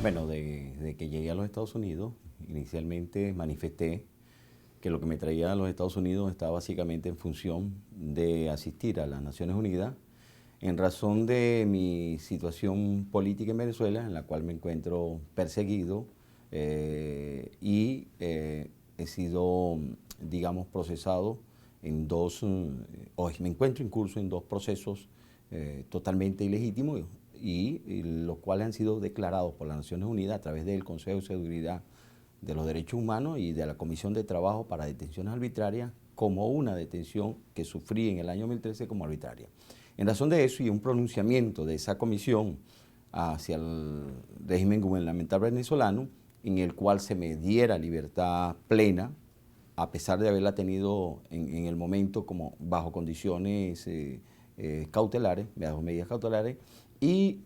Bueno, de que llegué a los Estados Unidos, inicialmente manifesté que lo que me traía a los Estados Unidos estaba básicamente en función de asistir a las Naciones Unidas en razón de mi situación política en Venezuela, en la cual me encuentro perseguido he sido, digamos, procesado en o me encuentro en curso en dos procesos totalmente ilegítimos y los cuales han sido declarados por las Naciones Unidas a través del Consejo de Seguridad de los Derechos Humanos y de la Comisión de Trabajo para Detenciones Arbitrarias como una detención que sufrí en el año 2013 como arbitraria. En razón de eso y un pronunciamiento de esa comisión hacia el régimen gubernamental venezolano, en el cual se me diera libertad plena, a pesar de haberla tenido en el momento como bajo condiciones cautelares, bajo medidas cautelares, y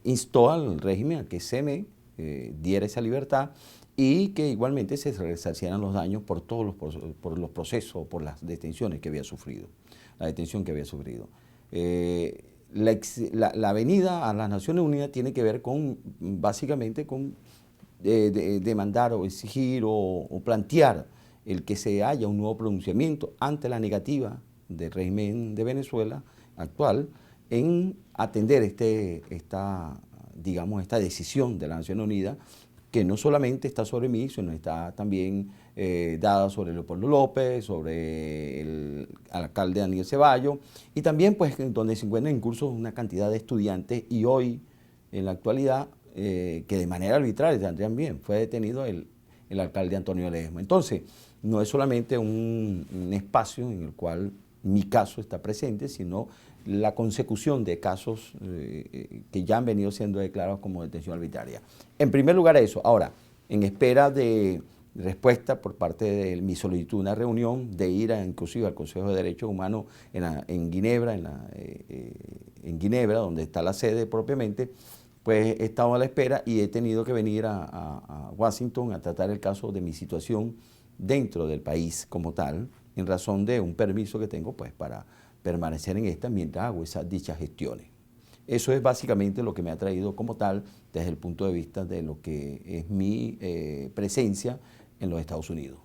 instó al régimen a que se me diera esa libertad y que igualmente se resarcieran los daños por todos los procesos, por las detenciones que había sufrido, la detención que había sufrido. La venida a las Naciones Unidas tiene que ver con, básicamente, con demandar o exigir o plantear el que se haya un nuevo pronunciamiento ante la negativa del régimen de Venezuela actual en atender digamos, esta decisión de las Naciones Unidas, que no solamente está sobre mí, sino está también dada sobre Leopoldo López, sobre el alcalde Daniel Ceballos, y también pues donde se encuentran en curso una cantidad de estudiantes, y hoy, en la actualidad, que de manera arbitraria también fue detenido el alcalde Antonio Ledesma. Entonces, no es solamente un espacio en el cual mi caso está presente, sino la consecución de casos que ya han venido siendo declarados como detención arbitraria. En primer lugar eso. Ahora, en espera de respuesta por parte de mi solicitud, una reunión de ir inclusive al Consejo de Derechos Humanos en Ginebra, en Ginebra, donde está la sede propiamente, pues he estado a la espera y he tenido que venir a Washington a tratar el caso de mi situación dentro del país como tal, en razón de un permiso que tengo pues para permanecer en esta mientras hago dichas gestiones. Eso es básicamente lo que me ha traído como tal desde el punto de vista de lo que es mi presencia en los Estados Unidos.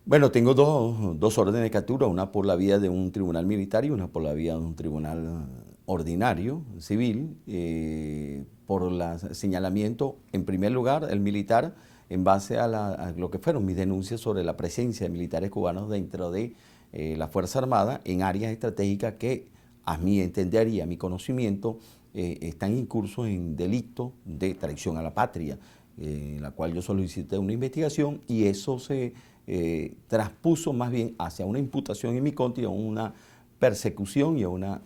Bueno, tengo dos órdenes de captura, una por la vía de un tribunal militar y una por la vía de un tribunal ordinario, civil, por el señalamiento, en primer lugar, el militar, en base a lo que fueron mis denuncias sobre la presencia de militares cubanos dentro de la Fuerza Armada en áreas estratégicas que, a mi entender y a mi conocimiento, están incursos en delito de traición a la patria, en la cual yo solicité una investigación y eso se traspuso más bien hacia una imputación en mi contra y a una persecución y a una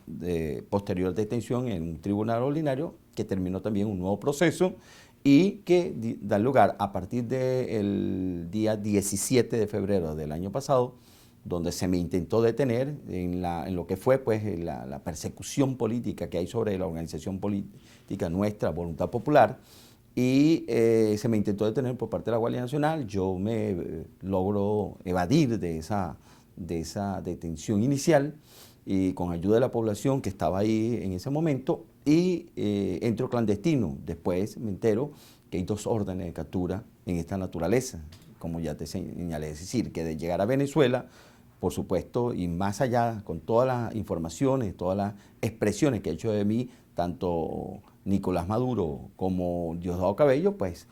posterior detención en un tribunal ordinario que terminó también un nuevo proceso y que da lugar a partir del día 17 de febrero del año pasado, donde se me intentó detener en lo que fue pues, la persecución política que hay sobre la organización política nuestra, Voluntad Popular, y se me intentó detener por parte de la Guardia Nacional. Yo me logro evadir de esa detención inicial y con ayuda de la población que estaba ahí en ese momento y entro clandestino. Después me entero que hay dos órdenes de captura en esta naturaleza, como ya te señalé, es decir, que de llegar a Venezuela, por supuesto, y más allá, con todas las informaciones, todas las expresiones que ha hecho de mí, tanto Nicolás Maduro como Diosdado Cabello, pues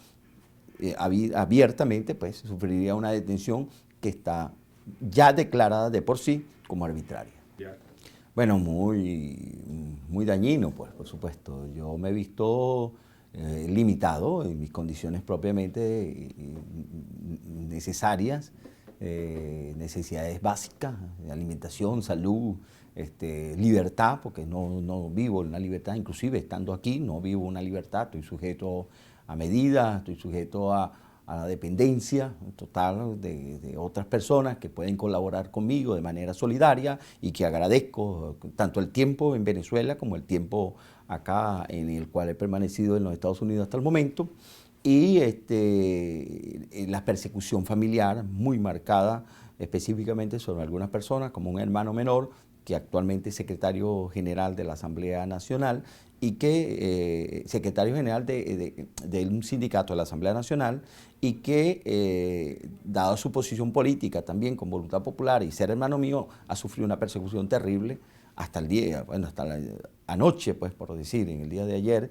abiertamente pues, sufriría una detención que está ya declarada de por sí como arbitraria. Bueno, muy dañino, pues, por supuesto. Yo me he visto limitado en mis condiciones propiamente necesarias, necesidades básicas, alimentación, salud, libertad, porque no vivo una libertad, inclusive estando aquí no vivo una libertad, estoy sujeto a medidas, estoy sujeto a la dependencia total de otras personas que pueden colaborar conmigo de manera solidaria y que agradezco tanto el tiempo en Venezuela como el tiempo acá en el cual he permanecido en los Estados Unidos hasta el momento y la persecución familiar muy marcada específicamente sobre algunas personas como un hermano menor que actualmente es secretario general de la Asamblea Nacional y que secretario general de un sindicato de la Asamblea Nacional y que, dado su posición política también con voluntad popular y ser hermano mío, ha sufrido una persecución terrible hasta el día, bueno, hasta la anoche, pues por decir, en el día de ayer,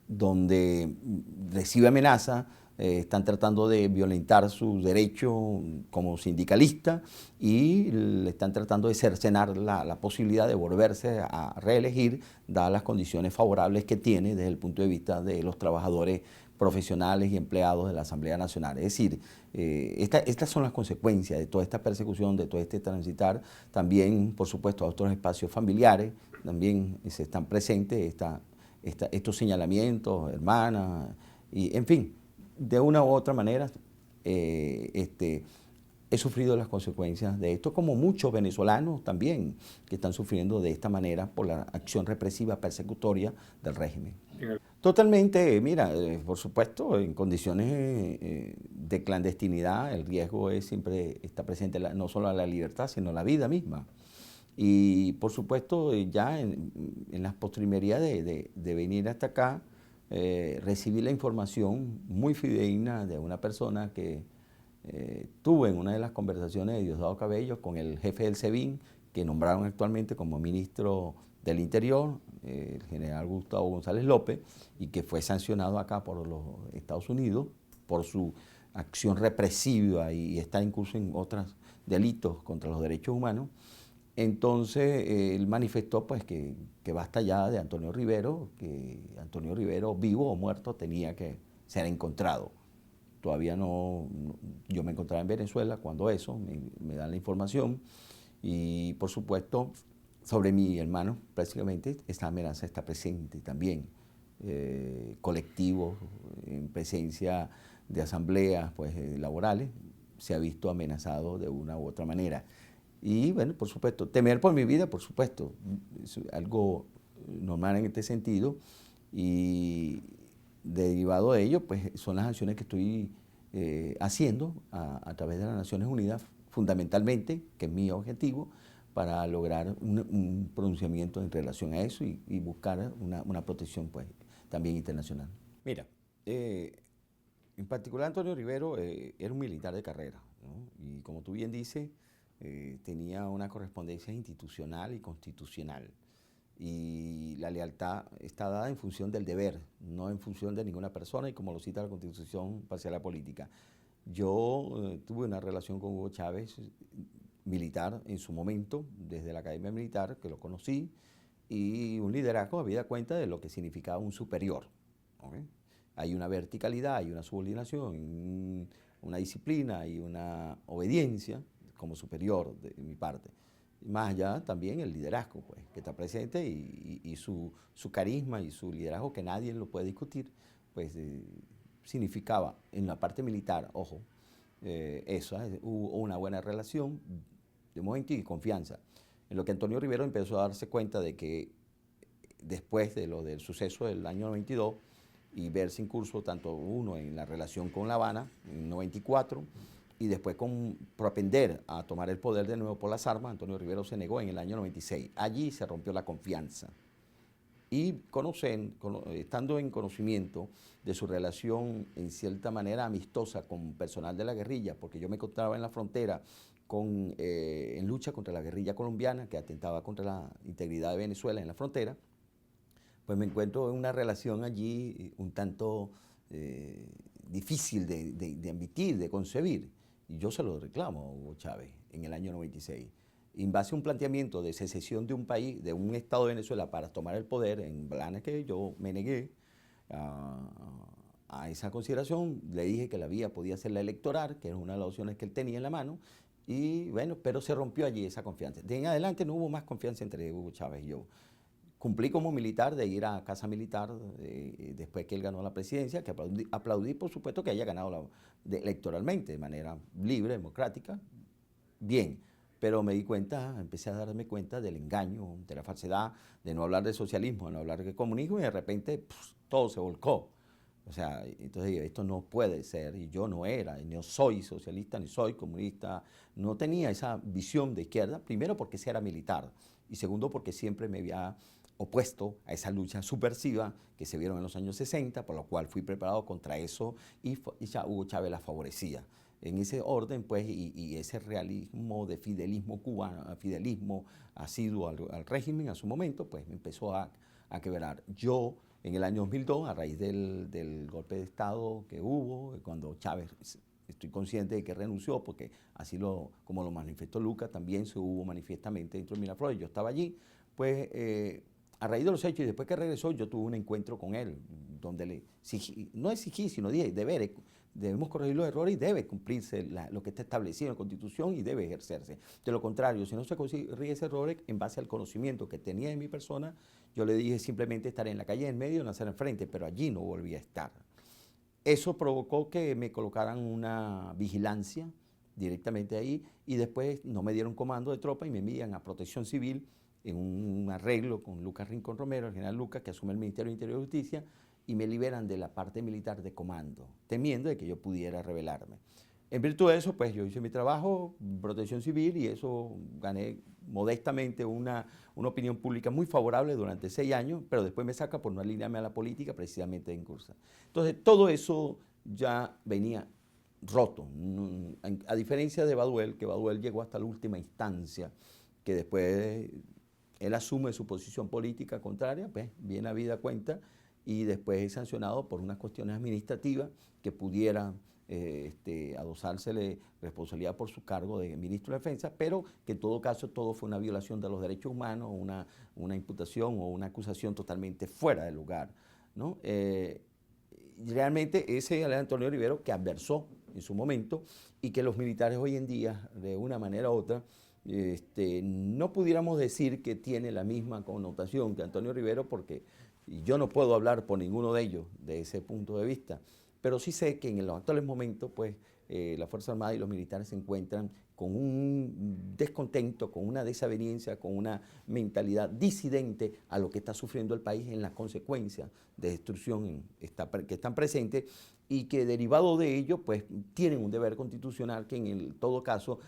donde recibe amenaza. Están tratando de violentar su derecho como sindicalista y le están tratando de cercenar la posibilidad de volverse a reelegir, dadas las condiciones favorables que tiene desde el punto de vista de los trabajadores profesionales y empleados de la Asamblea Nacional. Es decir, estas son las consecuencias de toda esta persecución, de todo este transitar. También, por supuesto, a otros espacios familiares también se están presentes estos señalamientos, hermanas, y en fin, de una u otra manera he sufrido las consecuencias de esto, como muchos venezolanos también que están sufriendo de esta manera por la acción represiva persecutoria del régimen. Totalmente, mira, por supuesto, en condiciones de clandestinidad el riesgo siempre está presente, no solo a la libertad, sino a la vida misma. Y por supuesto, ya en las postrimerías de venir hasta acá, recibí la información muy fidedigna de una persona que tuve en una de las conversaciones de Diosdado Cabello con el jefe del SEBIN, que nombraron actualmente como ministro del Interior, el general Gustavo González López, y que fue sancionado acá por los Estados Unidos por su acción represiva y está incluso en otros delitos contra los derechos humanos. Entonces él manifestó pues que basta ya de Antonio Rivero, que Antonio Rivero, vivo o muerto, tenía que ser encontrado. Todavía yo me encontraba en Venezuela cuando me dan la información y por supuesto sobre mi hermano prácticamente esta amenaza está presente también. Colectivos en presencia de asambleas pues, laborales se ha visto amenazado de una u otra manera. Y bueno, por supuesto, temer por mi vida, por supuesto, es algo normal en este sentido y derivado de ello, pues son las acciones que estoy haciendo a través de las Naciones Unidas, fundamentalmente, que es mi objetivo, para lograr un pronunciamiento en relación a eso y buscar una protección pues, también internacional. Mira, en particular Antonio Rivero era un militar de carrera, ¿no? Y como tú bien dices, tenía una correspondencia institucional y constitucional. Y la lealtad está dada en función del deber, no en función de ninguna persona, y como lo cita la Constitución hacia la política. Yo tuve una relación con Hugo Chávez, militar en su momento, desde la Academia Militar, que lo conocí, y un liderazgo habida cuenta de lo que significaba un superior. ¿Okay? Hay una verticalidad, hay una subordinación, una disciplina y una obediencia como superior de mi parte. Más allá también el liderazgo, pues, que está presente y su carisma y su liderazgo que nadie lo puede discutir, pues significaba en la parte militar, ojo, eso, hubo una buena relación de momento y confianza. En lo que Antonio Rivero empezó a darse cuenta de que después de del suceso del año 92 y verse en curso tanto uno en la relación con La Habana en 94 y después con propender a tomar el poder de nuevo por las armas, Antonio Rivero se negó en el año 96. Allí se rompió la confianza. Y estando en conocimiento de su relación en cierta manera amistosa con personal de la guerrilla, porque yo me encontraba en la frontera en lucha contra la guerrilla colombiana que atentaba contra la integridad de Venezuela en la frontera, pues me encuentro en una relación allí un tanto difícil de admitir, de concebir. Y yo se lo reclamo a Hugo Chávez en el año 96. En base a un planteamiento de secesión de un país, de un Estado de Venezuela para tomar el poder, en planes que yo me negué a esa consideración, le dije que la vía podía ser la electoral, que era una de las opciones que él tenía en la mano, y bueno, pero se rompió allí esa confianza. De en adelante no hubo más confianza entre Hugo Chávez y yo. Cumplí como militar de ir a Casa Militar después que él ganó la presidencia, que aplaudí por supuesto que haya ganado electoralmente, de manera libre, democrática, bien, pero me di cuenta, empecé a darme cuenta del engaño, de la falsedad, de no hablar de socialismo, de no hablar de comunismo y de repente todo se volcó. O sea, entonces esto no puede ser, y yo no era, no soy socialista, ni soy comunista, no tenía esa visión de izquierda, primero porque sí era militar, y segundo porque siempre me había opuesto a esa lucha subversiva que se vieron en los años 60, por lo cual fui preparado contra eso, y ya Hugo Chávez la favorecía. En ese orden, pues, y ese realismo de fidelismo cubano, fidelismo asiduo al régimen a su momento, pues me empezó a quebrar. Yo, en el año 2002, a raíz del golpe de Estado que hubo, cuando Chávez, estoy consciente de que renunció, porque así como lo manifestó Lucas, también se hubo manifiestamente dentro de Miraflores, yo estaba allí, pues a raíz de los hechos y después que regresó, yo tuve un encuentro con él, donde no exigí, sino dije, debemos corregir los errores y debe cumplirse lo que está establecido en la Constitución y debe ejercerse. De lo contrario, si no se corrige ese error, en base al conocimiento que tenía de mi persona, yo le dije simplemente estar en la calle en medio, nacer enfrente, pero allí no volví a estar. Eso provocó que me colocaran una vigilancia directamente ahí y después no me dieron comando de tropa y me envían a Protección Civil en un arreglo con Lucas Rincón Romero, el general Lucas, que asume el Ministerio de Interior y Justicia, y me liberan de la parte militar de comando, temiendo de que yo pudiera rebelarme. En virtud de eso, pues yo hice mi trabajo, Protección Civil, y eso gané modestamente una opinión pública muy favorable durante 6 años, pero después me saca por no alinearme a la política precisamente en Cursa. Entonces, todo eso ya venía roto, a diferencia de Baduel, que Baduel llegó hasta la última instancia, que después él asume su posición política contraria, pues viene a vida cuenta, y después es sancionado por unas cuestiones administrativas que pudiera adosársele responsabilidad por su cargo de ministro de Defensa, pero que en todo caso todo fue una violación de los derechos humanos, una imputación o una acusación totalmente fuera de lugar, ¿no? Realmente ese es el Antonio Rivero que adversó en su momento y que los militares hoy en día, de una manera u otra, no pudiéramos decir que tiene la misma connotación que Antonio Rivero, porque yo no puedo hablar por ninguno de ellos de ese punto de vista, pero sí sé que en los actuales momentos, pues, la Fuerza Armada y los militares se encuentran con un descontento, con una desaveniencia, con una mentalidad disidente a lo que está sufriendo el país en las consecuencias de destrucción que están presentes y que derivado de ello, pues, tienen un deber constitucional que en todo caso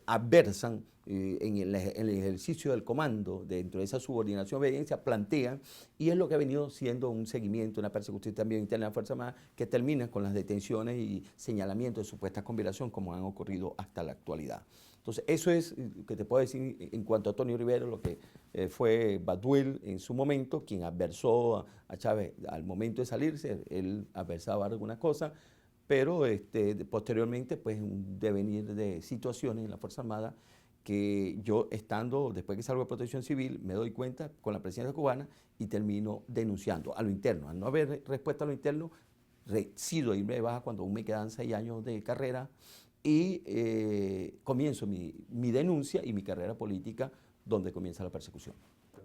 adversan en el ejercicio del comando dentro de esa subordinación obediencia, plantean, y es lo que ha venido siendo un seguimiento, una persecución también interna de la Fuerza Armada, que termina con las detenciones y señalamientos de supuesta conspiración como han ocurrido hasta la actualidad. Entonces, eso es lo que te puedo decir en cuanto a Antonio Rivero, lo que fue Baduel en su momento, quien adversó a Chávez al momento de salirse, él adversaba algunas cosas, pero posteriormente, pues, un devenir de situaciones en la Fuerza Armada que yo estando, después que salgo de Protección Civil, me doy cuenta con la presidencia cubana y termino denunciando a lo interno. Al no haber respuesta a lo interno, decido irme de baja cuando aún me quedan 6 años de carrera y comienzo mi denuncia y mi carrera política donde comienza la persecución.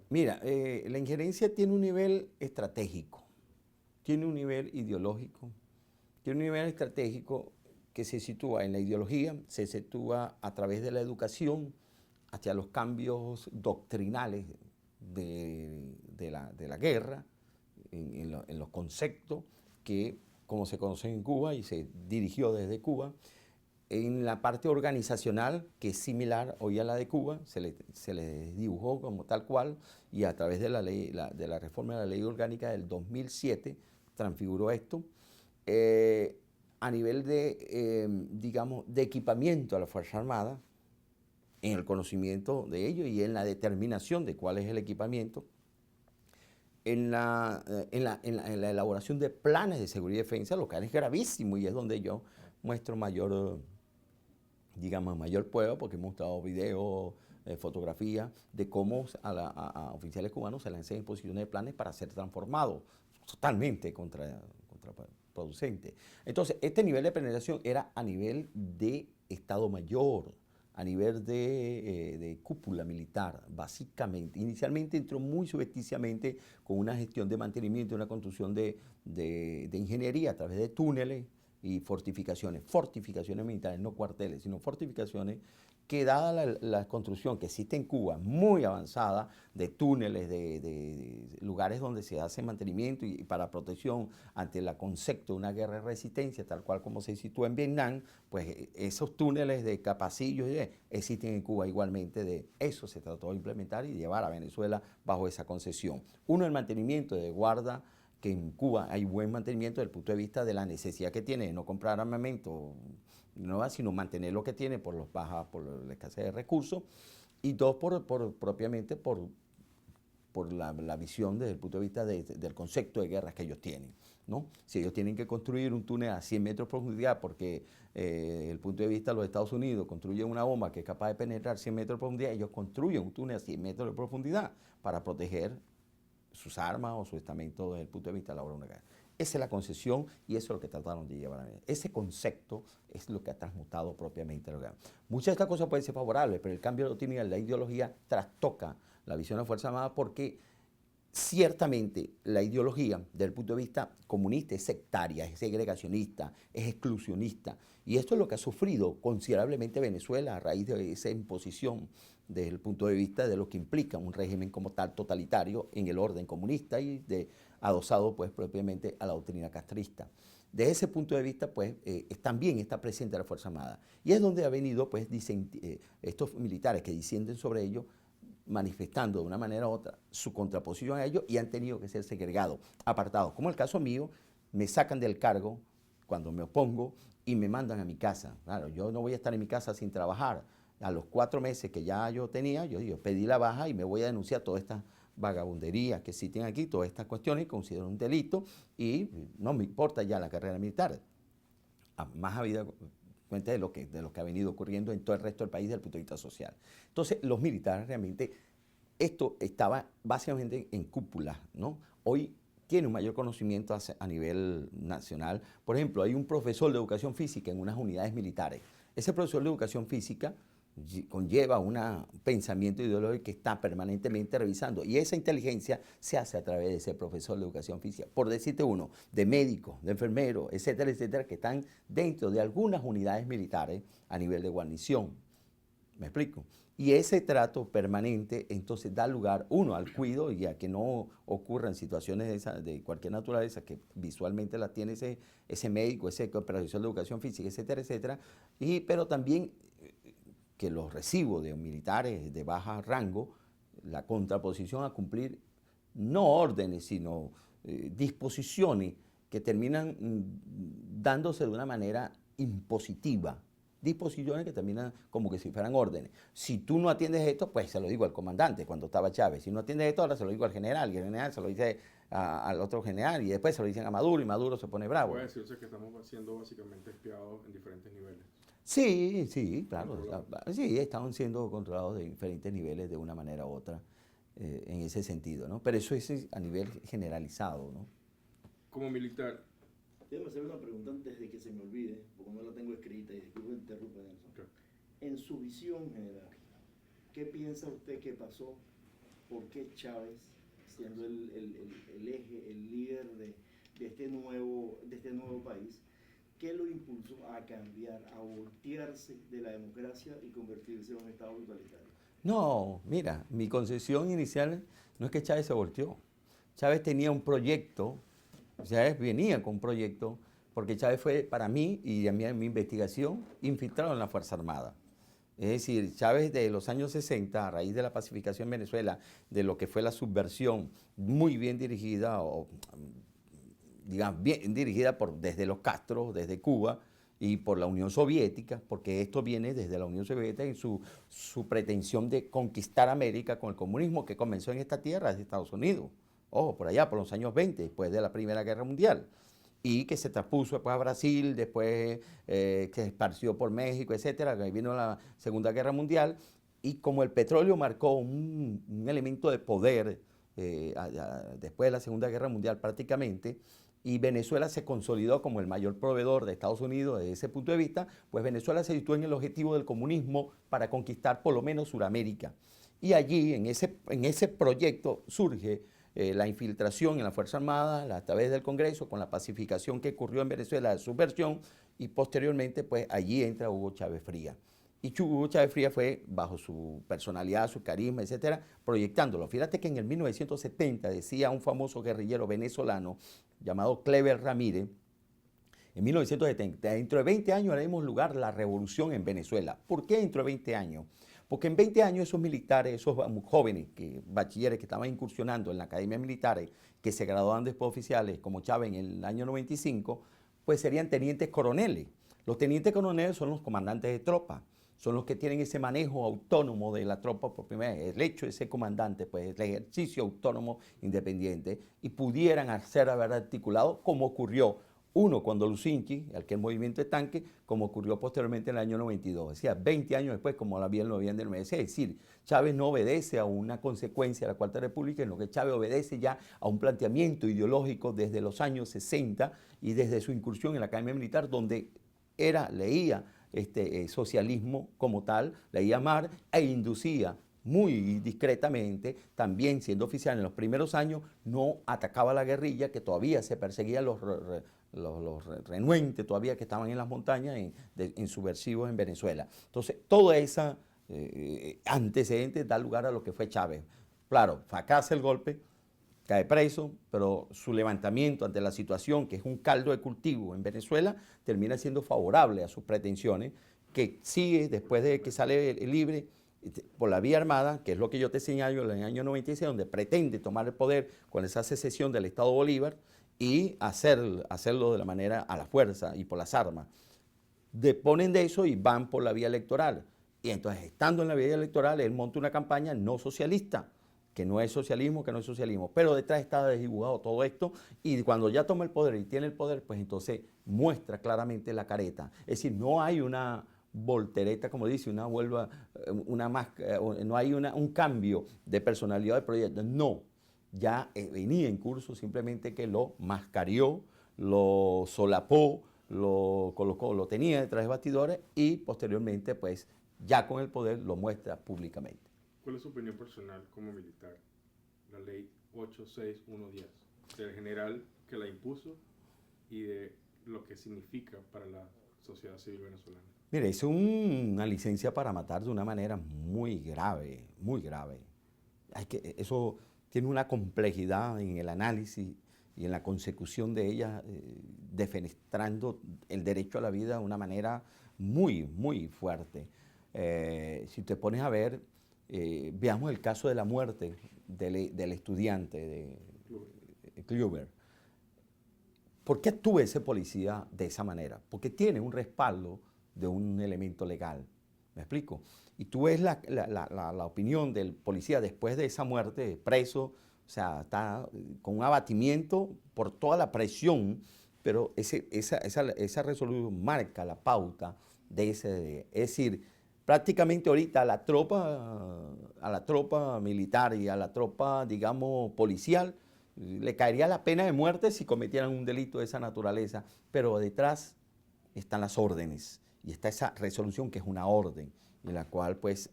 Mira, la injerencia tiene un nivel estratégico, tiene un nivel ideológico, tiene un nivel estratégico que se sitúa en la ideología, se sitúa a través de la educación hacia los cambios doctrinales de la guerra, en los conceptos que, como se conocen en Cuba y se dirigió desde Cuba, en la parte organizacional, que es similar hoy a la de Cuba, se le dibujó como tal cual, y a través de de la reforma de la Ley Orgánica del 2007 transfiguró esto. A nivel digamos, de equipamiento a la Fuerza Armada, en el conocimiento de ello y en la determinación de cuál es el equipamiento, en la elaboración de planes de seguridad y defensa, lo que es gravísimo y es donde yo muestro mayor, digamos, mayor prueba, porque he mostrado videos, fotografías de cómo a oficiales cubanos se les enseña en posiciones de planes para ser transformados totalmente contraproducente. Entonces, este nivel de penetración era a nivel de Estado Mayor, a nivel de cúpula militar, básicamente. Inicialmente entró muy subrepticiamente con una gestión de mantenimiento, una construcción de ingeniería a través de túneles y fortificaciones militares, no cuarteles, sino fortificaciones que dada la construcción que existe en Cuba, muy avanzada, de túneles, de lugares donde se hace mantenimiento y para protección ante el concepto de una guerra de resistencia, tal cual como se sitúa en Vietnam, pues esos túneles de pasillos existen en Cuba igualmente. De eso se trató de implementar y llevar a Venezuela bajo esa concesión. Uno, el mantenimiento de guarda, que en Cuba hay buen mantenimiento desde el punto de vista de la necesidad que tiene de no comprar armamento, no, sino mantener lo que tiene por la escasez de recursos. Y dos, propiamente por la visión desde el punto de vista del concepto de guerras que ellos tienen, ¿no? Si ellos tienen que construir un túnel a 100 metros de profundidad porque desde el punto de vista de los Estados Unidos construyen una bomba que es capaz de penetrar 100 metros de profundidad, ellos construyen un túnel a 100 metros de profundidad para proteger sus armas o su estamento desde el punto de vista de la hora de una guerra. Esa es la concesión y eso es lo que trataron de llevar a mí. Ese concepto es lo que ha transmutado propiamente la guerra. Muchas de estas cosas pueden ser favorables, pero el cambio de optimismo de la ideología trastoca la visión de la Fuerza Armada porque ciertamente la ideología desde el punto de vista comunista es sectaria, es segregacionista, es exclusionista. Y esto es lo que ha sufrido considerablemente Venezuela a raíz de esa imposición desde el punto de vista de lo que implica un régimen como tal totalitario en el orden comunista y adosado pues propiamente a la doctrina castrista. Desde ese punto de vista, pues, también está presente la Fuerza Armada. Y es donde ha venido, pues, estos militares que disienten sobre ello, manifestando de una manera u otra su contraposición a ellos y han tenido que ser segregados, apartados. Como el caso mío, me sacan del cargo cuando me opongo y me mandan a mi casa. Claro, yo no voy a estar en mi casa sin trabajar. A los 4 meses que ya yo tenía, yo pedí la baja y me voy a denunciar todas estas vagabunderías que existen aquí, todas estas cuestiones, considero un delito y no me importa ya la carrera militar. Más habida cuenta de lo que ha venido ocurriendo en todo el resto del país desde el punto de vista social. Entonces, los militares realmente, esto estaba básicamente en cúpula, ¿no? Hoy tiene un mayor conocimiento a nivel nacional. Por ejemplo, hay un profesor de educación física en unas unidades militares. Ese profesor de educación física conlleva un pensamiento ideológico que está permanentemente revisando y esa inteligencia se hace a través de ese profesor de educación física. Por decirte uno, de médicos, de enfermeros, etcétera, etcétera, que están dentro de algunas unidades militares a nivel de guarnición. ¿Me explico? Y ese trato permanente entonces da lugar, uno, al cuidado y a que no ocurran situaciones de cualquier naturaleza que visualmente la tiene ese médico, ese profesor de educación física, etcétera, etcétera, pero también que los recibo de militares de baja rango, la contraposición a cumplir no órdenes, sino disposiciones que terminan dándose de una manera impositiva. Disposiciones que terminan como que si fueran órdenes. Si tú no atiendes esto, pues se lo digo al comandante cuando estaba Chávez. Si no atiendes esto, ahora se lo digo al general. Y el general se lo dice al otro general. Y después se lo dicen a Maduro y Maduro se pone bravo. Puede decirse que estamos siendo básicamente espiados en diferentes niveles. Sí, sí, claro. Sí, están siendo controlados de diferentes niveles de una manera u otra en ese sentido, ¿no? Pero eso es a nivel generalizado, ¿no? Como militar. Déjame hacer una pregunta antes de que se me olvide, porque no la tengo escrita y disculpe que interrumpa, Nelson. Okay. En su visión general, ¿qué piensa usted que pasó? ¿Por qué Chávez, siendo el eje, el líder de este nuevo país, qué lo impulsó a cambiar, a voltearse de la democracia y convertirse en un Estado totalitario? No, mira, mi concepción inicial no es que Chávez se volteó. Chávez tenía un proyecto, Chávez venía con un proyecto, porque Chávez fue, para mí y en mi investigación, infiltrado en la Fuerza Armada. Es decir, Chávez de los años 60, a raíz de la pacificación en Venezuela, de lo que fue la subversión muy bien dirigida, o digamos, bien dirigida desde los Castro, desde Cuba, y por la Unión Soviética, porque esto viene desde la Unión Soviética en su pretensión de conquistar América con el comunismo que comenzó en esta tierra, de Estados Unidos. Ojo, por allá, por los años 20, después de la Primera Guerra Mundial. Y que se transpuso después a Brasil, después que se esparció por México, etcétera, que vino la Segunda Guerra Mundial. Y como el petróleo marcó un elemento de poder después de la Segunda Guerra Mundial prácticamente, y Venezuela se consolidó como el mayor proveedor de Estados Unidos desde ese punto de vista, pues Venezuela se situó en el objetivo del comunismo para conquistar por lo menos Sudamérica. Y allí, en ese proyecto, surge la infiltración en la Fuerza Armada a través del Congreso, con la pacificación que ocurrió en Venezuela de subversión, y posteriormente, pues allí entra Hugo Chávez Frías. Y Hugo Chávez Frías fue, bajo su personalidad, su carisma, etcétera, proyectándolo. Fíjate que en el 1970 decía un famoso guerrillero venezolano llamado Clever Ramírez, en 1970, dentro de 20 años haremos lugar la revolución en Venezuela. ¿Por qué dentro de 20 años? Porque en 20 años esos militares, esos jóvenes, bachilleres que estaban incursionando en la academia militar, que se graduaban después oficiales, como Chávez en el año 95, pues serían tenientes coroneles. Los tenientes coroneles son los comandantes de tropa, son los que tienen ese manejo autónomo de la tropa por primera vez. El hecho de ser comandante, pues el ejercicio autónomo independiente, y pudieran haber articulado como ocurrió uno cuando Lucinchi, aquel movimiento de tanque, como ocurrió posteriormente en el año 92. Decía, 20 años después, como la vi en noviembre del 96. Es decir, Chávez no obedece a una consecuencia de la Cuarta República, sino que Chávez obedece ya a un planteamiento ideológico desde los años 60 y desde su incursión en la Academia Militar, donde leía socialismo como tal, leía Marx e inducía muy discretamente, también siendo oficial en los primeros años, no atacaba a la guerrilla, que todavía se perseguía a los renuentes todavía que estaban en las montañas, en subversivos en Venezuela. Entonces, todo ese antecedente da lugar a lo que fue Chávez. Claro, fracasa el golpe, cae preso, pero su levantamiento ante la situación, que es un caldo de cultivo en Venezuela, termina siendo favorable a sus pretensiones, que sigue después de que sale libre por la vía armada, que es lo que yo te señalo en el año 96, donde pretende tomar el poder con esa secesión del Estado Bolívar y hacerlo de la manera a la fuerza y por las armas. Deponen de eso y van por la vía electoral. Y entonces, estando en la vía electoral, él monta una campaña no socialista, que no es socialismo, pero detrás está desdibujado todo esto, y cuando ya toma el poder y tiene el poder, pues entonces muestra claramente la careta. Es decir, no hay una voltereta, como dice, no hay un cambio de personalidad del proyecto, no. Ya venía en curso, simplemente que lo mascarió, lo solapó, lo colocó, lo tenía detrás de bastidores y posteriormente, pues, ya con el poder lo muestra públicamente. ¿Cuál es su opinión personal como militar? La ley 86110, del general que la impuso y de lo que significa para la sociedad civil venezolana. Mire, es una licencia para matar de una manera muy grave, muy grave. Eso tiene una complejidad en el análisis y en la consecución de ella, defenestrando el derecho a la vida de una manera muy, muy fuerte. Si te pones a ver, veamos el caso de la muerte del estudiante de Kluber. ¿Por qué actúa ese policía de esa manera? Porque tiene un respaldo de un elemento legal. ¿Me explico? Y tú ves la opinión del policía después de esa muerte, preso, o sea, está con un abatimiento por toda la presión, pero esa resolución marca la pauta de ese. Es decir, prácticamente ahorita a la tropa militar y a la tropa, digamos, policial, le caería la pena de muerte si cometieran un delito de esa naturaleza, pero detrás están las órdenes y está esa resolución que es una orden, en la cual pues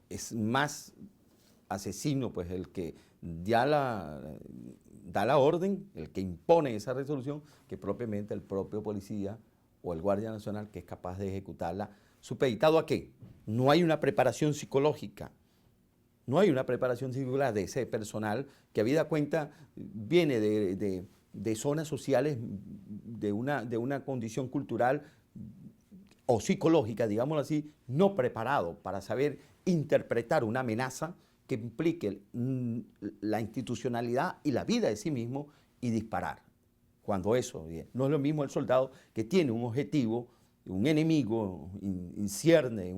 es más asesino pues el que da la orden, el que impone esa resolución, que propiamente el propio policía o el guardia nacional que es capaz de ejecutarla. ¿Supeditado a qué? No hay una preparación psicológica. No hay una preparación singular de ese personal que, habida cuenta, viene de zonas sociales, de una condición cultural o psicológica, digámoslo así, no preparado para saber interpretar una amenaza que implique la institucionalidad y la vida de sí mismo y disparar. Cuando eso, no es lo mismo el soldado que tiene un objetivo, un enemigo incierne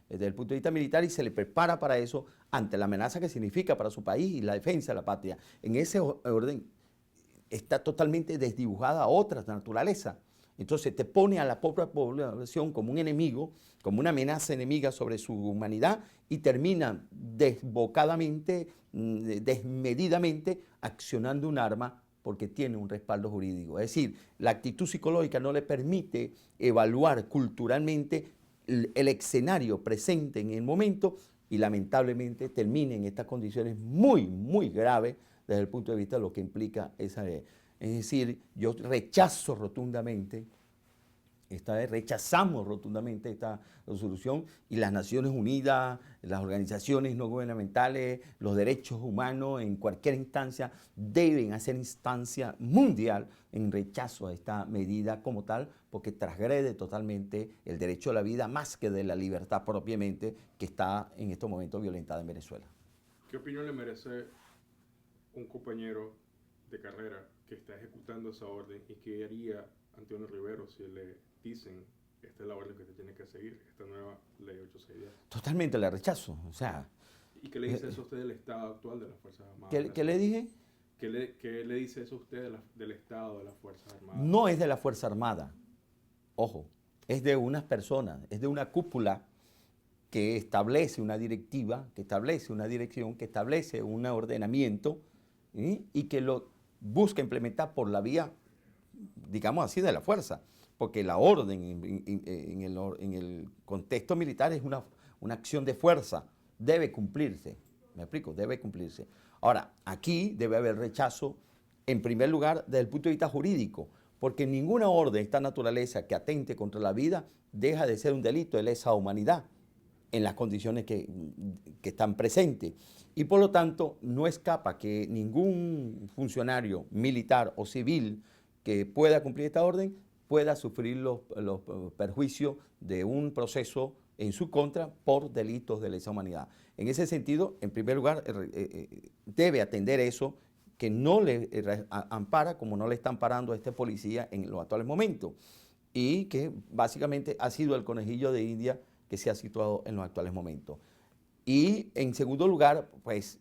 desde el punto de vista militar y se le prepara para eso ante la amenaza que significa para su país y la defensa de la patria. En ese orden está totalmente desdibujada otra naturaleza. Entonces te pone a la propia población como un enemigo, como una amenaza enemiga sobre su humanidad y termina desbocadamente, desmedidamente accionando un arma porque tiene un respaldo jurídico. Es decir, la actitud psicológica no le permite evaluar culturalmente el escenario presente en el momento y lamentablemente termina en estas condiciones muy, muy graves desde el punto de vista de lo que implica esa ley. Es decir, yo rechazo rotundamente Esta vez rechazamos rotundamente esta resolución y las Naciones Unidas, las organizaciones no gubernamentales, los derechos humanos en cualquier instancia deben hacer instancia mundial en rechazo a esta medida como tal, porque transgrede totalmente el derecho a la vida más que de la libertad propiamente que está en estos momentos violentada en Venezuela. ¿Qué opinión le merece un compañero de carrera que está ejecutando esa orden y qué haría Antonio Rivero si le dicen esta es la orden que usted tiene que seguir, esta nueva ley 862? Totalmente la rechazo. O sea, ¿Y qué le dice eso a usted del estado actual de las Fuerzas Armadas? ¿qué le dije? ¿Qué le dice eso a usted del estado de las Fuerzas Armadas? No es de la Fuerza Armada, ojo, es de unas personas, es de una cúpula que establece una directiva, que establece una dirección, que establece un ordenamiento, ¿sí? Y que lo busca implementar por la vía, digamos así, de la fuerza, porque la orden en el contexto militar es una acción de fuerza, debe cumplirse, ¿me explico? Debe cumplirse. Ahora, aquí debe haber rechazo, en primer lugar, desde el punto de vista jurídico, porque ninguna orden de esta naturaleza que atente contra la vida deja de ser un delito de lesa humanidad en las condiciones que están presentes. Y por lo tanto, no escapa que ningún funcionario militar o civil que pueda cumplir esta orden pueda sufrir los perjuicios de un proceso en su contra por delitos de lesa humanidad. En ese sentido, en primer lugar, debe atender eso que no le ampara como no le está amparando a este policía en los actuales momentos y que básicamente ha sido el conejillo de India que se ha situado en los actuales momentos. Y en segundo lugar, pues,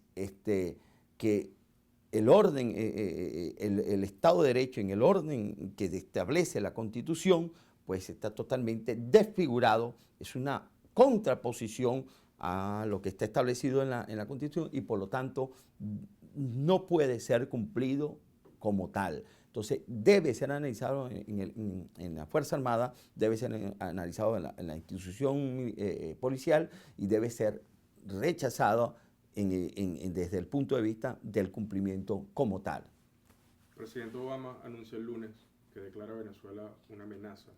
que el orden, el Estado de Derecho en el orden que establece la Constitución, pues está totalmente desfigurado, es una contraposición a lo que está establecido en la Constitución y por lo tanto no puede ser cumplido como tal. Entonces debe ser analizado en la Fuerza Armada, debe ser analizado en la institución policial y debe ser rechazado desde el punto de vista del cumplimiento como tal. El presidente Obama anunció el lunes que declara a Venezuela una amenaza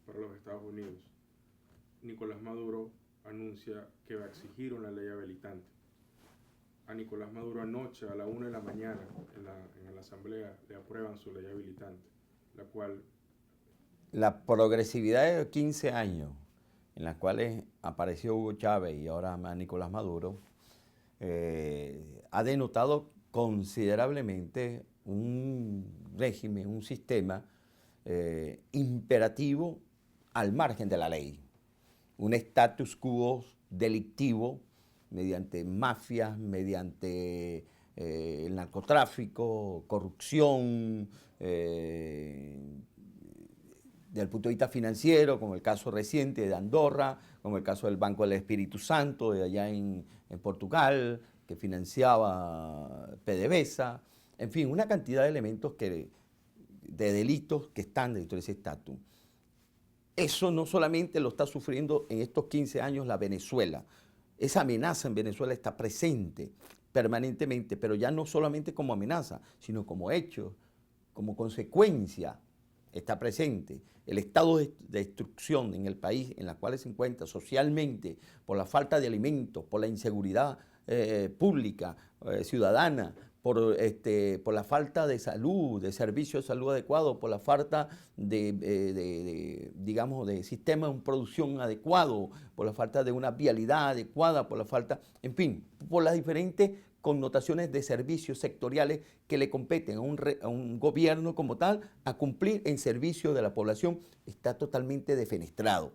para los Estados Unidos. Nicolás Maduro anuncia que va a exigir una ley habilitante. A Nicolás Maduro anoche a la 1 de la mañana en la asamblea le aprueban su ley habilitante, la cual... La progresividad de 15 años en las cuales apareció Hugo Chávez y ahora Nicolás Maduro ha denotado considerablemente un régimen, un sistema imperativo al margen de la ley, un status quo delictivo mediante mafias, mediante el narcotráfico, corrupción, desde el punto de vista financiero, como el caso reciente de Andorra, como el caso del Banco del Espíritu Santo de allá en Portugal, que financiaba PDVSA, en fin, una cantidad de elementos de delitos que están dentro de ese estatus. Eso no solamente lo está sufriendo en estos 15 años la Venezuela. Esa amenaza en Venezuela está presente permanentemente, pero ya no solamente como amenaza, sino como hecho, como consecuencia, está presente. El estado de destrucción en el país en el cual se encuentra socialmente por la falta de alimentos, por la inseguridad pública, ciudadana, por la falta de salud, de servicios de salud adecuados, por la falta digamos, de sistema de producción adecuado, por la falta de una vialidad adecuada, por la falta, en fin, por las diferentes connotaciones de servicios sectoriales que le competen a un gobierno como tal a cumplir en servicio de la población, está totalmente defenestrado,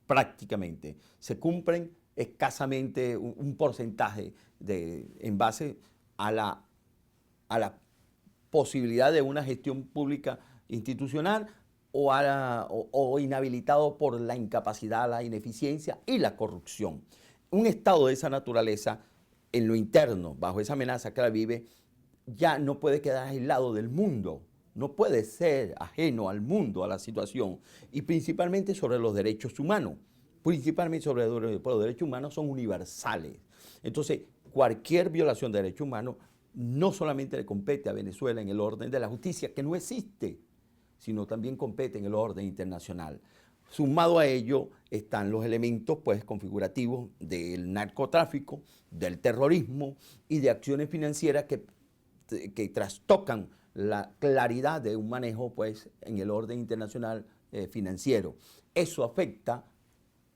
prácticamente. Se cumplen escasamente un porcentaje en base a la posibilidad de una gestión pública institucional o inhabilitado por la incapacidad, la ineficiencia y la corrupción. Un estado de esa naturaleza, en lo interno, bajo esa amenaza que la vive, ya no puede quedar aislado del mundo, no puede ser ajeno al mundo, a la situación, y principalmente sobre los derechos humanos. Principalmente sobre los derechos humanos son universales. Entonces, cualquier violación de derechos humanos no solamente le compete a Venezuela en el orden de la justicia, que no existe. sino también compete en el orden internacional. Sumado a ello están los elementos pues, configurativos del narcotráfico, del terrorismo y de acciones financieras que trastocan la claridad de un manejo pues, en el orden internacional financiero. Eso afecta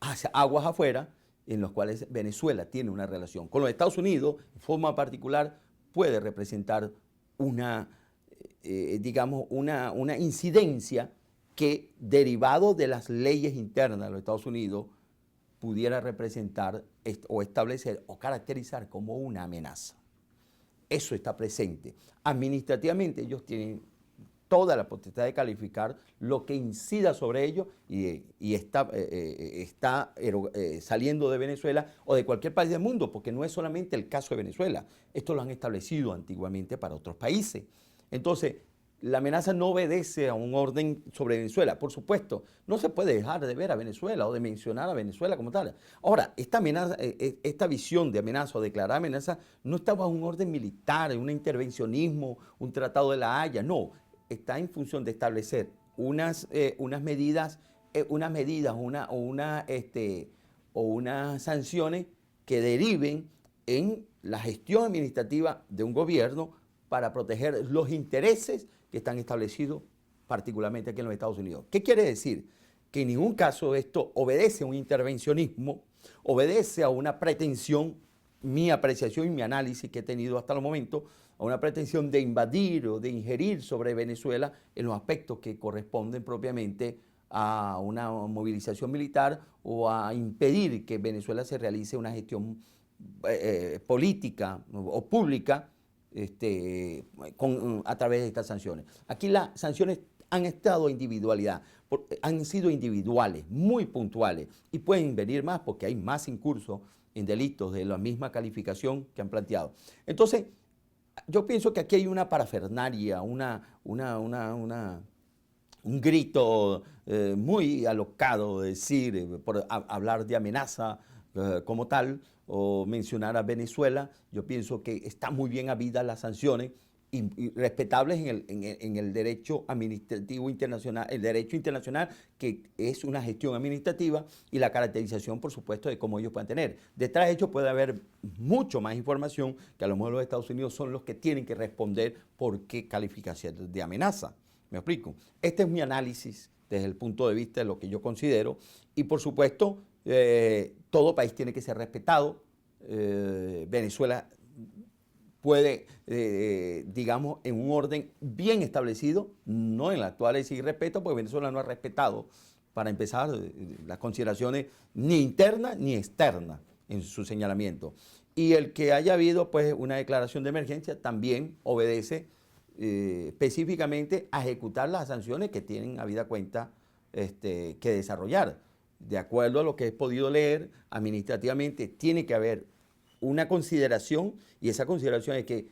hacia aguas afuera, en los cuales Venezuela tiene una relación. Con los Estados Unidos, en forma particular, puede representar una, digamos, una incidencia que, derivado de las leyes internas de los Estados Unidos, pudiera representar o establecer o caracterizar como una amenaza. Eso está presente. Administrativamente ellos tienen toda la potestad de calificar lo que incida sobre ellos y está saliendo de Venezuela o de cualquier país del mundo, porque no es solamente el caso de Venezuela. Esto lo han establecido antiguamente para otros países. Entonces, la amenaza no obedece a un orden sobre Venezuela. Por supuesto, no se puede dejar de ver a Venezuela o de mencionar a Venezuela como tal. Ahora, esta amenaza, esta visión de amenaza o declarar amenaza no está bajo un orden militar, un intervencionismo, un tratado de la Haya, no. Está en función de establecer unas medidas o unas sanciones que deriven en la gestión administrativa de un gobierno para proteger los intereses que están establecidos particularmente aquí en los Estados Unidos. ¿Qué quiere decir? Que en ningún caso esto obedece a un intervencionismo, obedece a una pretensión, mi apreciación y mi análisis que he tenido hasta el momento, a una pretensión de invadir o de ingerir sobre Venezuela en los aspectos que corresponden propiamente a una movilización militar o a impedir que Venezuela se realice una gestión política o pública a través de estas sanciones. Aquí las sanciones han estado individualidad, han sido individuales, muy puntuales, y pueden venir más porque hay más incursos en delitos de la misma calificación que han planteado. Entonces, yo pienso que aquí hay una parafernalia, un grito muy alocado de decir, por hablar de amenaza como tal, o mencionar a Venezuela. Yo pienso que está muy bien habidas las sanciones y respetables en el derecho administrativo internacional, el derecho internacional, que es una gestión administrativa, y la caracterización, por supuesto, de cómo ellos pueden tener. Detrás de ellos puede haber mucho más información que a lo mejor los Estados Unidos son los que tienen que responder por qué calificación de amenaza. ¿Me explico? Este es mi análisis desde el punto de vista de lo que yo considero, y por supuesto todo país tiene que ser respetado. Venezuela puede, digamos, en un orden bien establecido, no en la actual es sin respeto, porque Venezuela no ha respetado, para empezar, las consideraciones ni internas ni externas en su señalamiento. Y el que haya habido pues una declaración de emergencia también obedece específicamente a ejecutar las sanciones que tienen habida cuenta que desarrollar. De acuerdo a lo que he podido leer, administrativamente tiene que haber una consideración, y esa consideración es que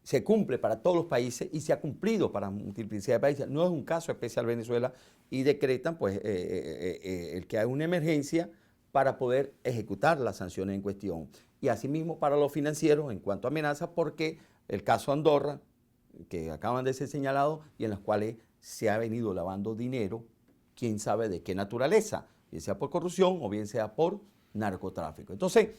se cumple para todos los países y se ha cumplido para multiplicidad de países. No es un caso especial Venezuela, y decretan pues el que hay una emergencia para poder ejecutar las sanciones en cuestión. Y asimismo para los financieros en cuanto a amenazas, porque el caso Andorra, que acaban de ser señalados y en los cuales se ha venido lavando dinero, quién sabe de qué naturaleza, bien sea por corrupción o bien sea por narcotráfico. Entonces,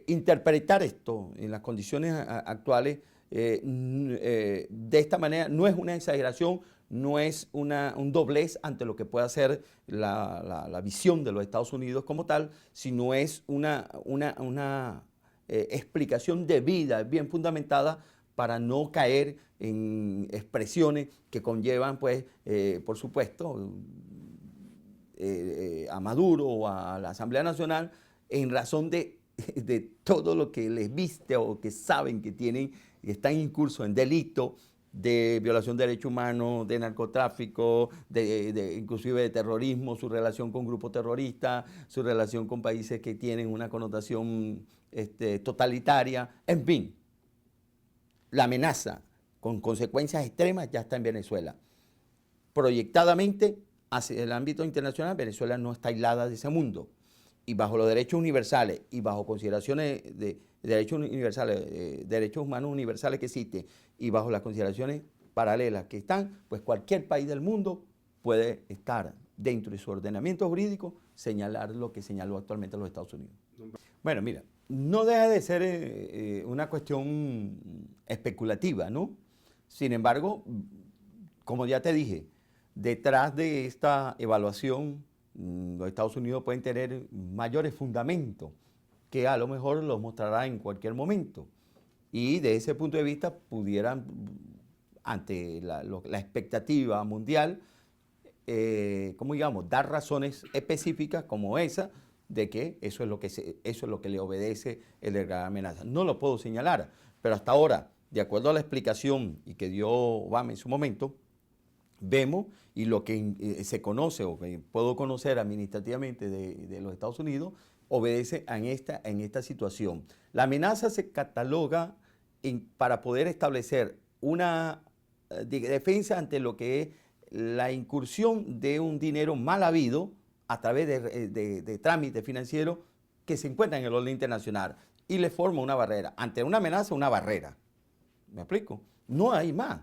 interpretar esto en las condiciones actuales de esta manera no es una exageración, no es un doblez ante lo que pueda ser la visión de los Estados Unidos como tal, sino es una explicación debida, bien fundamentada, para no caer en expresiones que conllevan, pues, por supuesto, a Maduro o a la Asamblea Nacional en razón de todo lo que les viste o que saben que tienen, están incursos en delito de violación de derechos humanos, de narcotráfico, inclusive de terrorismo, su relación con grupos terroristas, su relación con países que tienen una connotación totalitaria, en fin. La amenaza con consecuencias extremas ya está en Venezuela. Proyectadamente, hacia el ámbito internacional, Venezuela no está aislada de ese mundo. Y bajo los derechos universales y bajo consideraciones de derechos universales, derechos humanos universales que existen, y bajo las consideraciones paralelas que están, pues cualquier país del mundo puede estar dentro de su ordenamiento jurídico, señalar lo que señaló actualmente los Estados Unidos. Bueno, mira, no deja de ser una cuestión especulativa, ¿no? Sin embargo, como ya te dije, detrás de esta evaluación, los Estados Unidos pueden tener mayores fundamentos que a lo mejor los mostrará en cualquier momento. Y de ese punto de vista pudieran, ante la expectativa mundial, como digamos, dar razones específicas como esa, de que eso es lo que le obedece el de gran amenaza. No lo puedo señalar, pero hasta ahora, de acuerdo a la explicación y que dio Obama en su momento, vemos y lo que se conoce o que puedo conocer administrativamente de los Estados Unidos, obedece en esta situación. La amenaza se cataloga para poder establecer una defensa ante lo que es la incursión de un dinero mal habido a través de trámites financieros que se encuentran en el orden internacional y le forma una barrera. Ante una amenaza, una barrera. ¿Me explico? No hay más.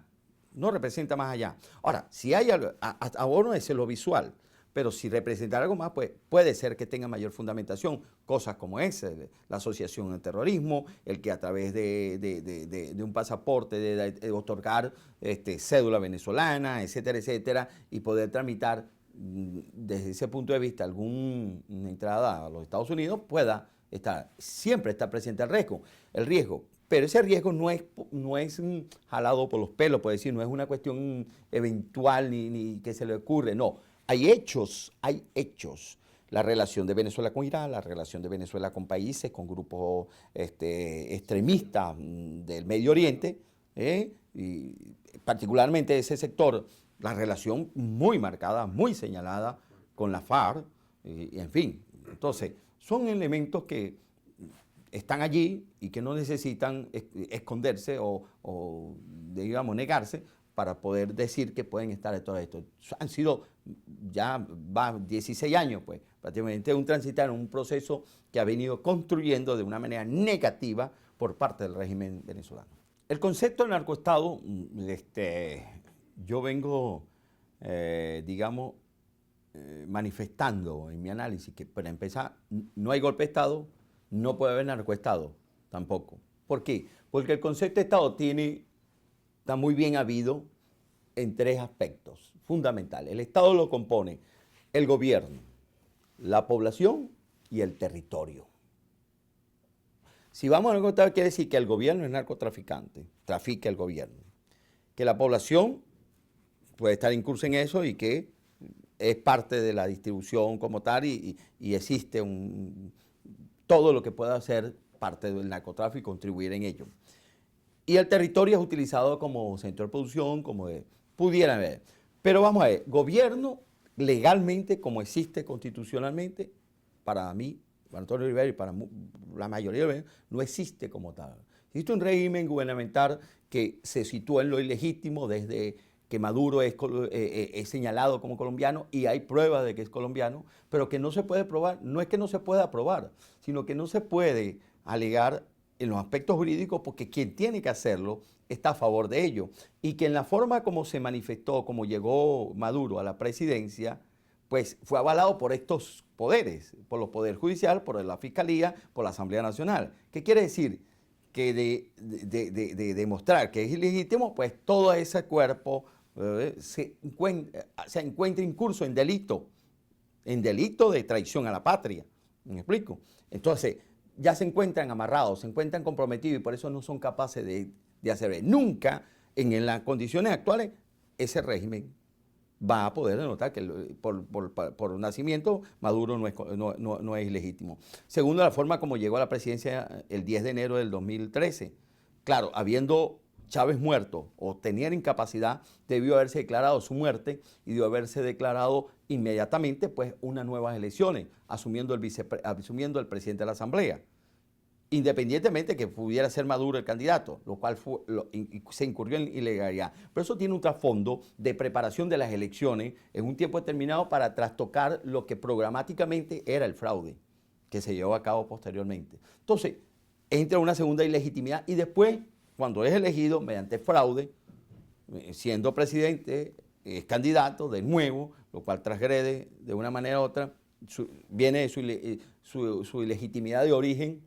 No representa más allá. Ahora, si hay algo, ahora es lo visual, pero si representa algo más, pues puede ser que tenga mayor fundamentación. Cosas como esa, la asociación al terrorismo, el que a través de un pasaporte, de otorgar cédula venezolana, etcétera, etcétera, y poder tramitar desde ese punto de vista alguna entrada a los Estados Unidos, pueda estar, siempre está presente el riesgo. Pero ese riesgo no es jalado por los pelos, por decir, no es una cuestión eventual ni que se le ocurre, no. Hay hechos. La relación de Venezuela con Irán, la relación de Venezuela con países, con grupos extremistas del Medio Oriente, y particularmente ese sector, la relación muy marcada, muy señalada con la FARC, y en fin. Entonces, son elementos que están allí y que no necesitan esconderse o digamos, negarse para poder decir que pueden estar de todo esto. Han sido, ya va 16 años, pues, prácticamente un transitar, un proceso que ha venido construyendo de una manera negativa por parte del régimen venezolano. El concepto de narcoestado, yo vengo, digamos, manifestando en mi análisis que, para empezar, no hay golpe de Estado, no puede haber narcoestado tampoco. ¿Por qué? Porque el concepto de Estado está muy bien habido en tres aspectos fundamentales. El Estado lo compone el gobierno, la población y el territorio. Si vamos a narcoestado, quiere decir que el gobierno es narcotraficante, trafica el gobierno. Que la población puede estar incursa en eso y que es parte de la distribución como tal y existe todo lo que pueda hacer parte del narcotráfico y contribuir en ello. Y el territorio es utilizado como centro de producción, como pudieran ver. Pero vamos a ver, gobierno legalmente, como existe constitucionalmente, para mí, para Antonio Rivera y para la mayoría de los no existe como tal. Existe un régimen gubernamental que se sitúa en lo ilegítimo desde que Maduro es señalado como colombiano y hay pruebas de que es colombiano, pero que no se puede probar. No es que no se pueda probar, sino que no se puede alegar en los aspectos jurídicos porque quien tiene que hacerlo está a favor de ello. Y que en la forma como se manifestó, como llegó Maduro a la presidencia, pues fue avalado por estos poderes, por los poderes judiciales, por la Fiscalía, por la Asamblea Nacional. ¿Qué quiere decir? Que de demostrar que es ilegítimo, pues todo ese cuerpo se encuentra incurso en delito de traición a la patria. ¿Me explico? Entonces, ya se encuentran amarrados, se encuentran comprometidos y por eso no son capaces de hacer. Nunca, en las condiciones actuales, ese régimen va a poder denotar que por nacimiento Maduro no es ilegítimo. Segundo, la forma como llegó a la presidencia el 10 de enero del 2013. Claro, habiendo Chávez muerto o tenía incapacidad, debió haberse declarado su muerte y debió haberse declarado inmediatamente pues unas nuevas elecciones, asumiendo el presidente de la Asamblea. Independientemente que pudiera ser Maduro el candidato, lo cual se incurrió en ilegalidad. Pero eso tiene un trasfondo de preparación de las elecciones en un tiempo determinado para trastocar lo que programáticamente era el fraude que se llevó a cabo posteriormente. Entonces, entra una segunda ilegitimidad y después, cuando es elegido mediante fraude, siendo presidente, es candidato de nuevo, lo cual transgrede de una manera u otra, viene su ilegitimidad de origen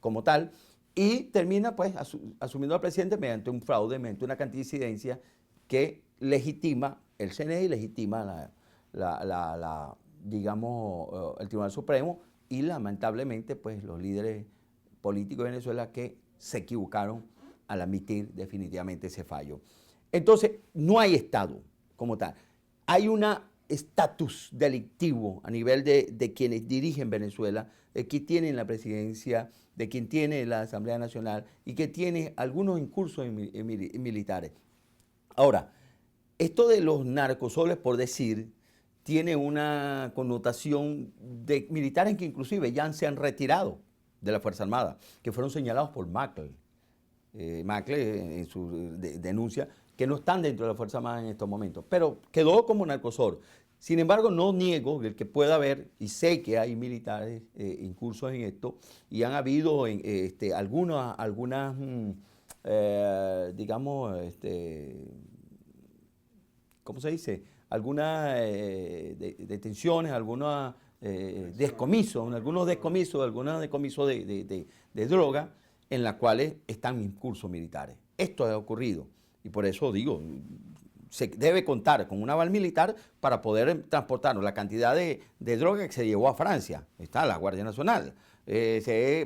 como tal, y termina pues asumiendo al presidente mediante un fraude, mediante una canticidencia que legitima el CNE y legitima digamos, el Tribunal Supremo, y lamentablemente pues los líderes políticos de Venezuela que se equivocaron al admitir definitivamente ese fallo. Entonces, no hay Estado como tal. Hay un estatus delictivo a nivel de quienes dirigen Venezuela, de quien tienen la presidencia, de quien tiene la Asamblea Nacional y que tiene algunos incursos militares. Ahora, esto de los narcosoles, por decir, tiene una connotación de militares que inclusive ya se han retirado de la Fuerza Armada, que fueron señalados por Macle. Macle en su denuncia, que no están dentro de la Fuerza Armada en estos momentos, pero quedó como narcosor. Sin embargo, no niego el que pueda haber, y sé que hay militares incursos en esto, y han habido algunas digamos, ¿cómo se dice? Algunas detenciones, algunos descomisos, algunos decomisos de droga, en las cuales están incursos militares. Esto ha ocurrido, y por eso digo, se debe contar con un aval militar para poder transportar la cantidad de droga que se llevó a Francia. Está la Guardia Nacional,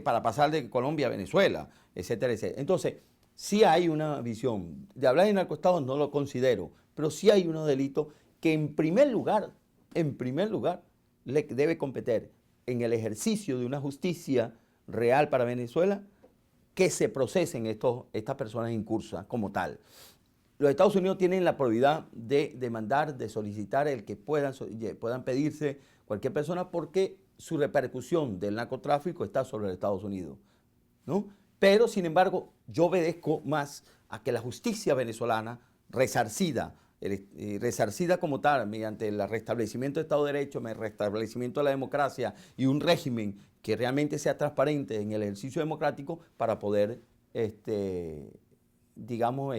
para pasar de Colombia a Venezuela, etcétera, etcétera. Entonces, sí hay una visión. De hablar de narcoestados no lo considero, pero sí hay unos delitos que en primer lugar, le debe competir en el ejercicio de una justicia real para Venezuela, que se procesen estas personas incursas como tal. Los Estados Unidos tienen la probidad de demandar, de solicitar el que puedan pedirse cualquier persona, porque su repercusión del narcotráfico está sobre los Estados Unidos, ¿no? Pero, sin embargo, yo obedezco más a que la justicia venezolana, resarcida como tal, mediante el restablecimiento del Estado de Derecho, el restablecimiento de la democracia y un régimen que realmente sea transparente en el ejercicio democrático, para poder, digamos,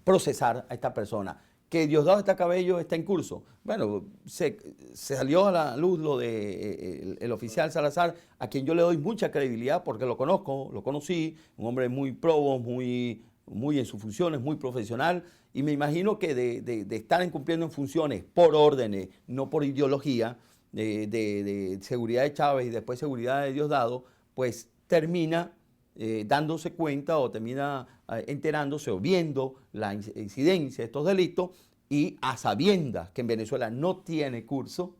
procesar a esta persona. Que Diosdado Cabello está en curso. Bueno, se salió a la luz lo de el oficial Salazar, a quien yo le doy mucha credibilidad porque lo conocí, un hombre muy probo, muy en sus funciones, muy profesional, y me imagino que de estar cumpliendo en funciones por órdenes, no por ideología, de seguridad de Chávez y después seguridad de Diosdado, pues termina dándose cuenta o termina enterándose o viendo la incidencia de estos delitos, y a sabiendas que en Venezuela no tiene curso,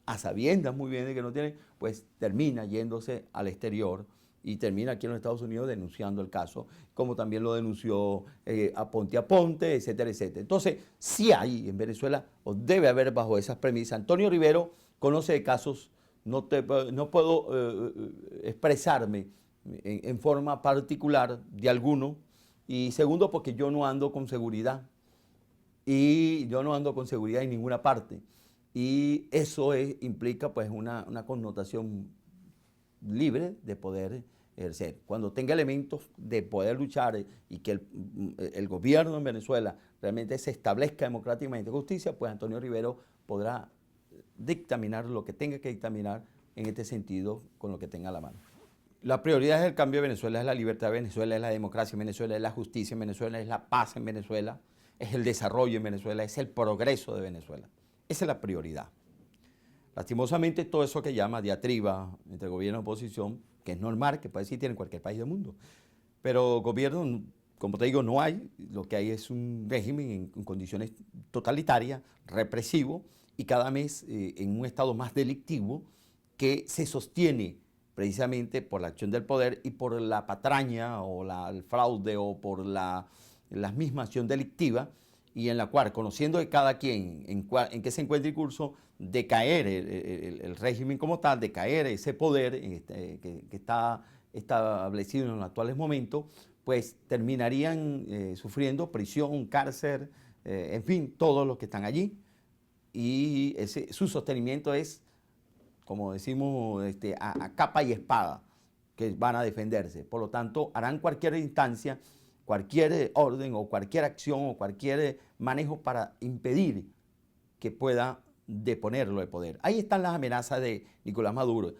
a sabiendas muy bien de que no tiene, pues termina yéndose al exterior y termina aquí en los Estados Unidos denunciando el caso, como también lo denunció a Ponte, etcétera, etcétera. Entonces, sí hay en Venezuela, o debe haber bajo esas premisas. Antonio Rivero conoce de casos, no puedo expresarme en forma particular de alguno, y segundo, porque yo no ando con seguridad, y yo no ando con seguridad en ninguna parte, y eso implica pues una connotación libre de poder ejercer. Cuando tenga elementos de poder luchar y que el gobierno en Venezuela realmente se establezca democráticamente justicia, pues Antonio Rivero podrá dictaminar lo que tenga que dictaminar en este sentido con lo que tenga a la mano. La prioridad es el cambio de Venezuela, es la libertad de Venezuela, es la democracia en Venezuela, es la justicia en Venezuela, es la paz en Venezuela, es el desarrollo en Venezuela, es el progreso de Venezuela. Esa es la prioridad. Lastimosamente, todo eso que llama diatriba entre gobierno y oposición, que es normal, que puede existir en cualquier país del mundo, pero gobierno, como te digo, no hay. Lo que hay es un régimen en condiciones totalitarias, represivo, y cada vez en un estado más delictivo, que se sostiene precisamente por la acción del poder y por la patraña o el fraude o por la misma acción delictiva, y en la cual, conociendo de cada quien en qué se encuentra el curso, de caer el régimen como tal, de caer ese poder que está establecido en los actuales momentos, pues terminarían sufriendo prisión, cárcel, en fin, todos los que están allí, y su sostenimiento es, como decimos, a capa y espada, que van a defenderse. Por lo tanto, harán cualquier instancia cualquier orden o cualquier acción o cualquier manejo para impedir que pueda deponerlo de poder. Ahí están las amenazas de Nicolás Maduro.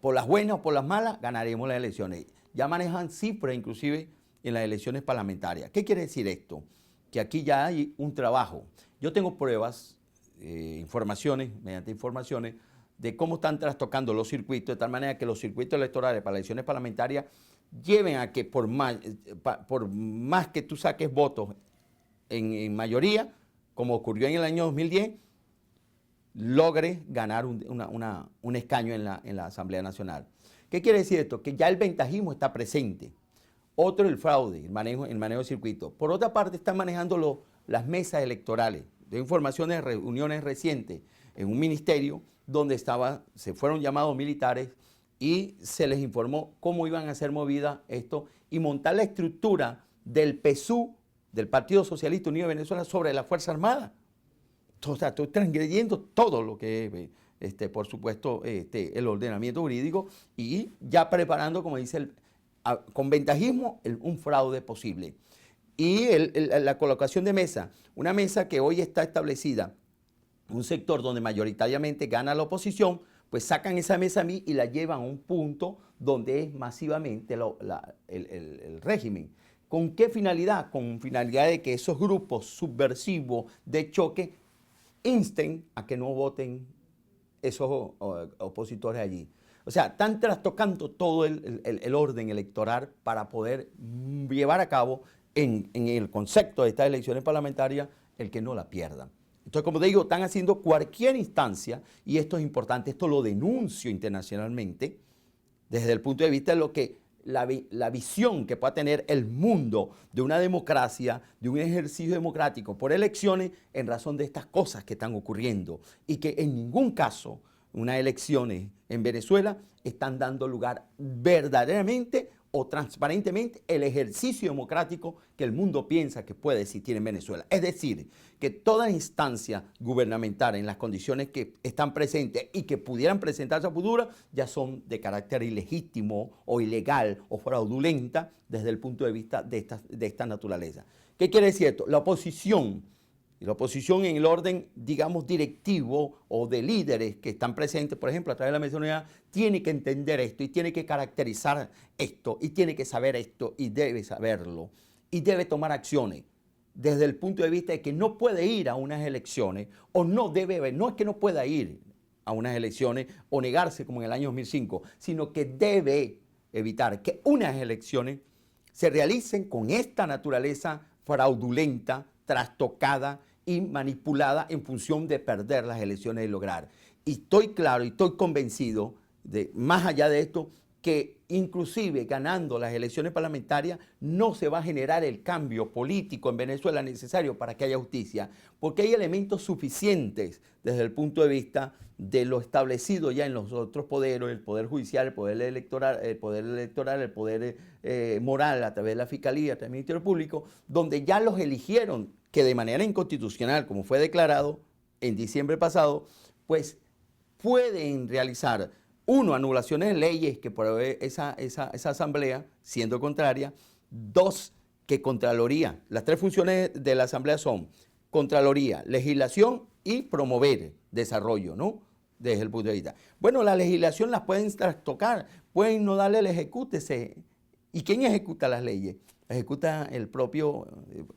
Por las buenas o por las malas, ganaremos las elecciones. Ya manejan cifras inclusive en las elecciones parlamentarias. ¿Qué quiere decir esto? Que aquí ya hay un trabajo. Yo tengo pruebas, mediante informaciones, de cómo están trastocando los circuitos, de tal manera que los circuitos electorales para las elecciones parlamentarias lleven a que por más que tú saques votos en mayoría, como ocurrió en el año 2010, logre ganar un escaño en la Asamblea Nacional. ¿Qué quiere decir esto? Que ya el ventajismo está presente. Otro, el fraude, el manejo de circuitos. Por otra parte, están manejando las mesas electorales. De informaciones de reuniones recientes en un ministerio donde se fueron llamados militares y se les informó cómo iban a ser movidas esto y montar la estructura del PSU, del Partido Socialista Unido de Venezuela, sobre la Fuerza Armada. O sea, estoy transgrediendo todo lo que es, por supuesto, el ordenamiento jurídico y ya preparando, como dice, con ventajismo, un fraude posible. Y la colocación de mesa, una mesa que hoy está establecida, un sector donde mayoritariamente gana la oposición, pues sacan esa mesa a mí y la llevan a un punto donde es masivamente el régimen. ¿Con qué finalidad? Con finalidad de que esos grupos subversivos de choque insten a que no voten esos opositores allí. O sea, están trastocando todo el orden electoral para poder llevar a cabo en el concepto de estas elecciones parlamentarias el que no la pierdan. Entonces, como te digo, están haciendo cualquier instancia, y esto es importante, esto lo denuncio internacionalmente, desde el punto de vista de lo que la visión que pueda tener el mundo de una democracia, de un ejercicio democrático por elecciones en razón de estas cosas que están ocurriendo y que en ningún caso unas elecciones en Venezuela están dando lugar verdaderamente o transparentemente el ejercicio democrático que el mundo piensa que puede existir en Venezuela. Es decir, que toda instancia gubernamental en las condiciones que están presentes y que pudieran presentarse a futuro ya son de carácter ilegítimo o ilegal o fraudulenta desde el punto de vista de esta naturaleza. ¿Qué quiere decir esto? La oposición en el orden, digamos, directivo o de líderes que están presentes, por ejemplo, a través de la Mesa Unidad, tiene que entender esto y tiene que caracterizar esto y tiene que saber esto y debe saberlo y debe tomar acciones desde el punto de vista de que no puede ir a unas elecciones o no debe, no es que no pueda ir a unas elecciones o negarse como en el año 2005, sino que debe evitar que unas elecciones se realicen con esta naturaleza fraudulenta, trastocada y manipulada en función de perder las elecciones y lograr. Y estoy claro y estoy convencido, más allá de esto, que inclusive ganando las elecciones parlamentarias no se va a generar el cambio político en Venezuela necesario para que haya justicia, porque hay elementos suficientes desde el punto de vista de lo establecido ya en los otros poderes, el poder judicial, el poder electoral, el poder moral a través de la Fiscalía, a través del Ministerio Público, donde ya los eligieron, que de manera inconstitucional, como fue declarado en diciembre pasado, pues pueden realizar, uno, anulaciones de leyes que provee esa asamblea, siendo contraria. Dos, que Contraloría, las tres funciones de la asamblea son Contraloría, legislación y promover desarrollo, ¿no? Desde el punto de vista. Bueno, la legislación las pueden trastocar, pueden no darle el ejecútese. ¿Y quién ejecuta las leyes? Ejecuta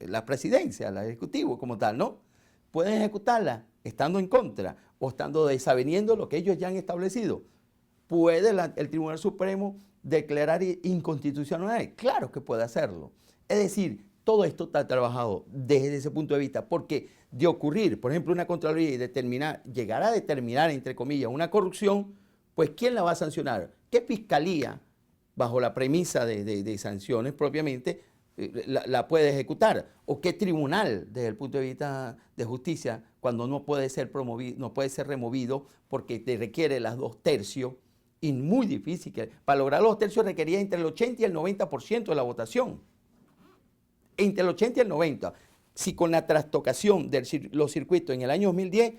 la presidencia, el ejecutivo como tal, ¿no? Pueden ejecutarlas estando en contra o estando desaveniendo lo que ellos ya han establecido. ¿Puede el Tribunal Supremo declarar inconstitucional? Claro que puede hacerlo. Es decir, todo esto está trabajado desde ese punto de vista, porque de ocurrir, por ejemplo, una Contraloría y llegar a determinar, entre comillas, una corrupción, pues ¿quién la va a sancionar? ¿Qué fiscalía, bajo la premisa de sanciones propiamente, la puede ejecutar? ¿O qué tribunal, desde el punto de vista de justicia, cuando no puede ser removido porque te requiere las 2/3? Y muy difícil, que para lograr los 2/3 requería entre el 80 y el 90% de la votación. Entre el 80 y el 90%. Si con la trastocación de los circuitos en el año 2010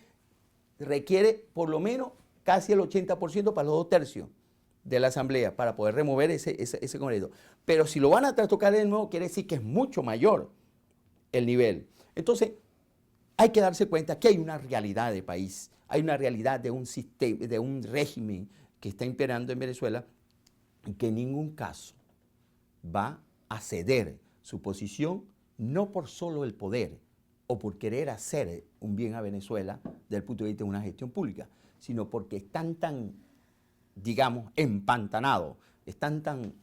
requiere por lo menos casi el 80% para los 2/3. de la Asamblea para poder remover ese Congreso. Pero si lo van a trastocar de nuevo, quiere decir que es mucho mayor el nivel. Entonces, hay que darse cuenta que hay una realidad de país, hay una realidad de un sistema, de un régimen que está imperando en Venezuela y que en ningún caso va a ceder su posición, no por solo el poder o por querer hacer un bien a Venezuela desde el punto de vista de una gestión pública, sino porque están tan, digamos, empantanados, están tan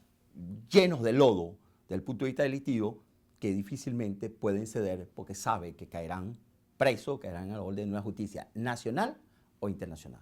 llenos de lodo desde el punto de vista delictivo que difícilmente pueden ceder porque saben que caerán presos, caerán a la orden de una justicia nacional o internacional.